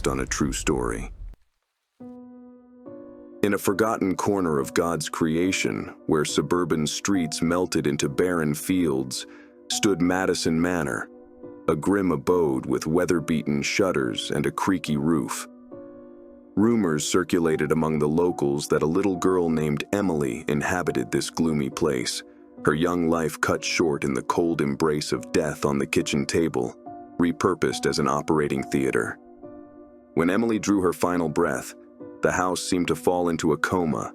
based on a true story. In a forgotten corner of God's creation, where suburban streets melted into barren fields, stood Madison Manor, a grim abode with weather-beaten shutters and a creaky roof. Rumors circulated among the locals that a little girl named Emily inhabited this gloomy place, her young life cut short in the cold embrace of death on the kitchen table, repurposed as an operating theater. When Emily drew her final breath, the house seemed to fall into a coma.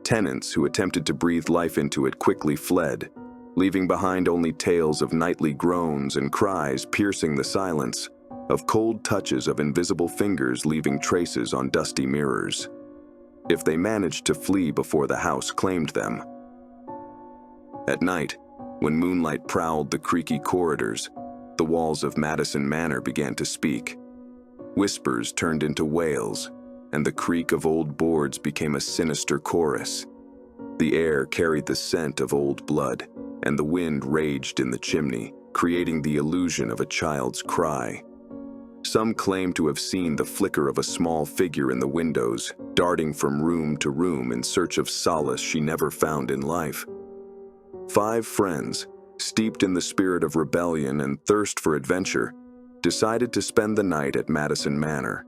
Tenants who attempted to breathe life into it quickly fled, leaving behind only tales of nightly groans and cries piercing the silence, of cold touches of invisible fingers leaving traces on dusty mirrors. If they managed to flee before the house claimed them. At night, when moonlight prowled the creaky corridors, the walls of Madison Manor began to speak. Whispers turned into wails, and the creak of old boards became a sinister chorus. The air carried the scent of old blood, and the wind raged in the chimney, creating the illusion of a child's cry. Some claim to have seen the flicker of a small figure in the windows, darting from room to room in search of solace she never found in life. 5 friends, steeped in the spirit of rebellion and thirst for adventure, decided to spend the night at Madison Manor.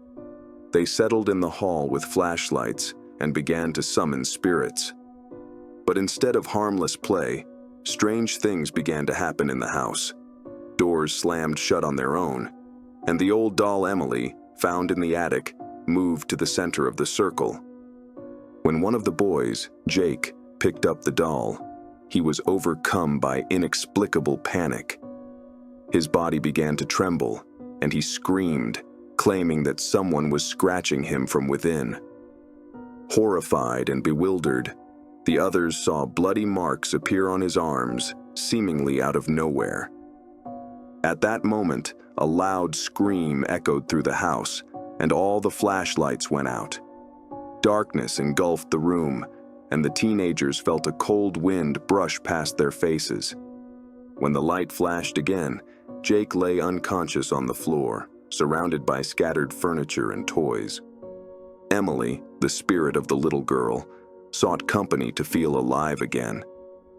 They settled in the hall with flashlights and began to summon spirits. But instead of harmless play, strange things began to happen in the house. Doors slammed shut on their own, and the old doll Emily, found in the attic, moved to the center of the circle. When one of the boys, Jake, picked up the doll, he was overcome by inexplicable panic. His body began to tremble, and he screamed, claiming that someone was scratching him from within. Horrified and bewildered, the others saw bloody marks appear on his arms, seemingly out of nowhere. At that moment, a loud scream echoed through the house, and all the flashlights went out. Darkness engulfed the room, and the teenagers felt a cold wind brush past their faces. When the light flashed again, Jake lay unconscious on the floor, surrounded by scattered furniture and toys. Emily, the spirit of the little girl, sought company to feel alive again,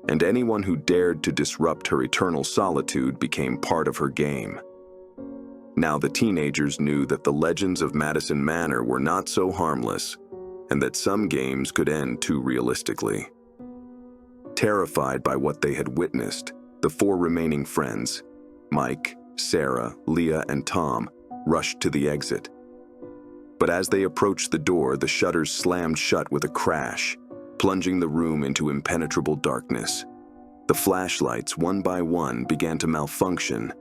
and anyone who dared to disrupt her eternal solitude became part of her game. Now the teenagers knew that the legends of Madison Manor were not so harmless, and that some games could end too realistically. Terrified by what they had witnessed, the 4 remaining friends, Mike, Sarah, Leah, and Tom, rushed to the exit. But as they approached the door, the shutters slammed shut with a crash, plunging the room into impenetrable darkness. The flashlights, one by one, began to malfunction,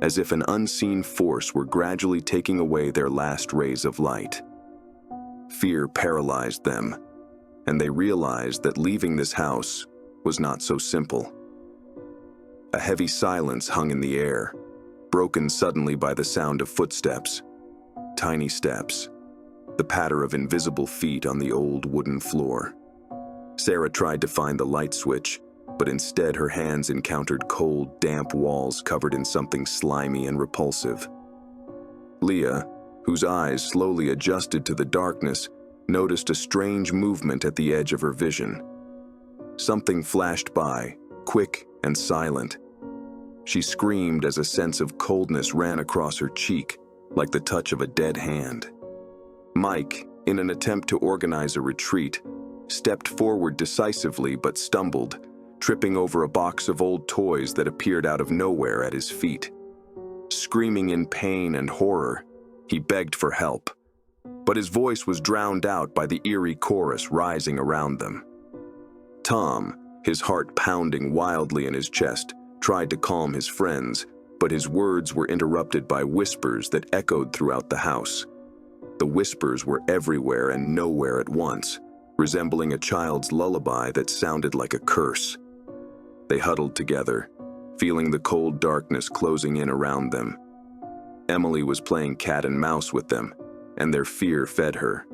as if an unseen force were gradually taking away their last rays of light. Fear paralyzed them, and they realized that leaving this house was not so simple. A heavy silence hung in the air, broken suddenly by the sound of footsteps. Tiny steps, the patter of invisible feet on the old wooden floor. Sarah tried to find the light switch, but instead her hands encountered cold, damp walls covered in something slimy and repulsive. Leah, whose eyes slowly adjusted to the darkness, noticed a strange movement at the edge of her vision. Something flashed by, quick and silent. She screamed as a sense of coldness ran across her cheek, like the touch of a dead hand. Mike, in an attempt to organize a retreat, stepped forward decisively but stumbled, tripping over a box of old toys that appeared out of nowhere at his feet. Screaming in pain and horror, he begged for help, but his voice was drowned out by the eerie chorus rising around them. Tom, his heart pounding wildly in his chest, tried to calm his friends, but his words were interrupted by whispers that echoed throughout the house. The whispers were everywhere and nowhere at once, resembling a child's lullaby that sounded like a curse. They huddled together, feeling the cold darkness closing in around them. Emily was playing cat and mouse with them, and their fear fed her.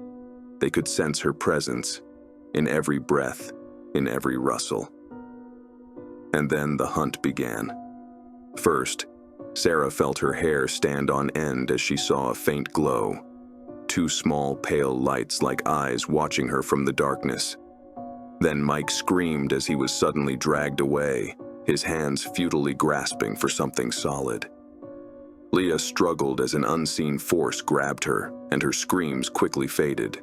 They could sense her presence, in every breath, in every rustle. And then the hunt began. First, Sarah felt her hair stand on end as she saw a faint glow, two small, pale lights like eyes watching her from the darkness. Then Mike screamed as he was suddenly dragged away, his hands futilely grasping for something solid. Leah struggled as an unseen force grabbed her, and her screams quickly faded.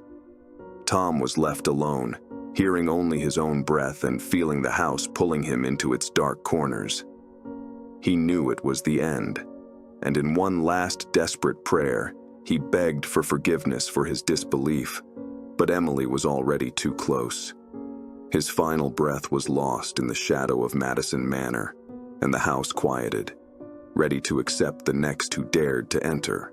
Tom was left alone, hearing only his own breath and feeling the house pulling him into its dark corners. He knew it was the end, and in one last desperate prayer, he begged for forgiveness for his disbelief, but Emily was already too close. His final breath was lost in the shadow of Madison Manor, and the house quieted, ready to accept the next who dared to enter.